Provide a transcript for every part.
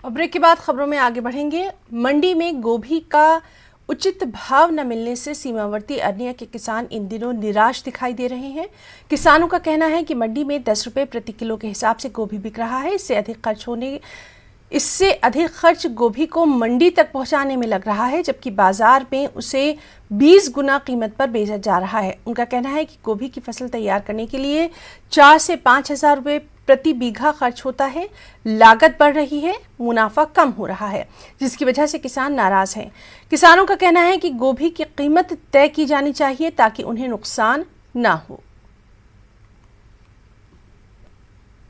और ब्रेक के बाद खबरों में आगे बढ़ेंगे। मंडी में गोभी का उचित भाव न मिलने से सीमावर्ती अरनिया के किसान इन दिनों निराश दिखाई दे रहे हैं। किसानों का कहना है कि मंडी में 10 रुपये प्रति किलो के हिसाब से गोभी बिक रहा है। इससे अधिक खर्च गोभी को मंडी तक पहुंचाने में लग रहा है, जबकि बाजार में उसे 20 गुना कीमत पर बेचा जा रहा है। उनका कहना है कि गोभी की फसल तैयार करने के लिए 4 से 5 हजार रुपये प्रति बीघा खर्च होता है। लागत बढ़ रही है, मुनाफा कम हो रहा है, जिसकी वजह से किसान नाराज हैं। किसानों का कहना है कि गोभी की कीमत तय की जानी चाहिए ताकि उन्हें नुकसान ना हो।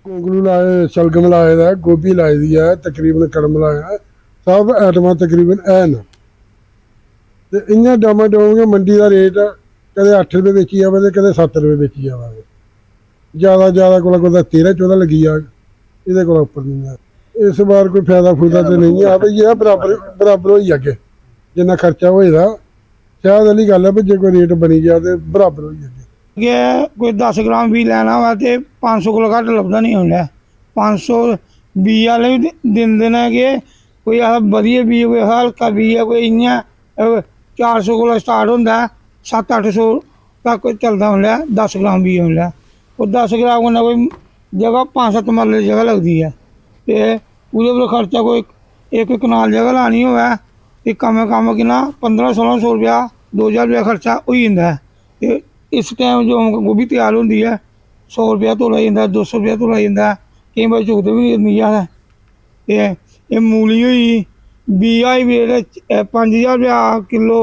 गोंगलू लाए, शलगम लाए दा, गोभी लाई दी है, तकरीबन कड़म लाया, सब आइटमां तकरीबन हैन। ते इ'यां डामाडोल के मंडी का रेट कदे 8 रुपये बेची जावे ते कदे 7 रुपये बेची जावे। ज़्यादा कोला 13-14 लगी जाग, इहदे कोला उप्पर नहीं है। इस बार कोई फायदा फूयदा तो नहीं है। भाई ये बराबर होई अगे जिन्ना खर्चा होएगा, शायद वाली गल है भी जे कोई रेट बनी गया तो बराबर होई अगे। कोई 10 ग्राम भी लेना वा तो 500 को घट लभदा नहीं होंदा। 500 बी वाले भी दिंदे ने कि कोई वधिया बी, कोई हल्का बी है, कोई इ'यां 400 को स्टार्ट होंदा, 700-800 तक चलदा होंदा 10 ग्राम बी होंदा। और 10 ग्राम कन्नै कोई जगह 5-7 मरले जगह लगती है, तो ओह्दे पर खर्चा कोई 1 कनाल जगह लानी होवे ते कम किन्ना 1500-1600 रुपया 2000 रुपया खर्चा हो जाता है। तो इस टाइम जो गोभी तैयार होती है 100 रुपया तोला जाता, 200 रुपया तोला जाता, केईं बार चुकते भी नहीं है। ते मूली होई, बी आई बी 5000 रुपया किलो,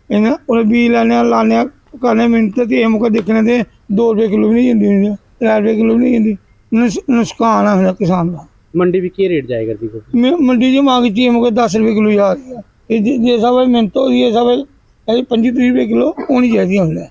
उन्हें बी लाने करने मिनत ते मुका देखने ते 2 रुपये किलो भी नहीं जाती, 3 रुपये किलो भी नहीं जाती। नुकसान है किसान का। मंडी भी क्या रेट जाएगा करती? मंडी जो मांग चाहिए मुझे 10 रुपये किलो जा रही है। जे सब मिनत हो रही है, सब 25-30 रुपये किलो होनी चाहिए।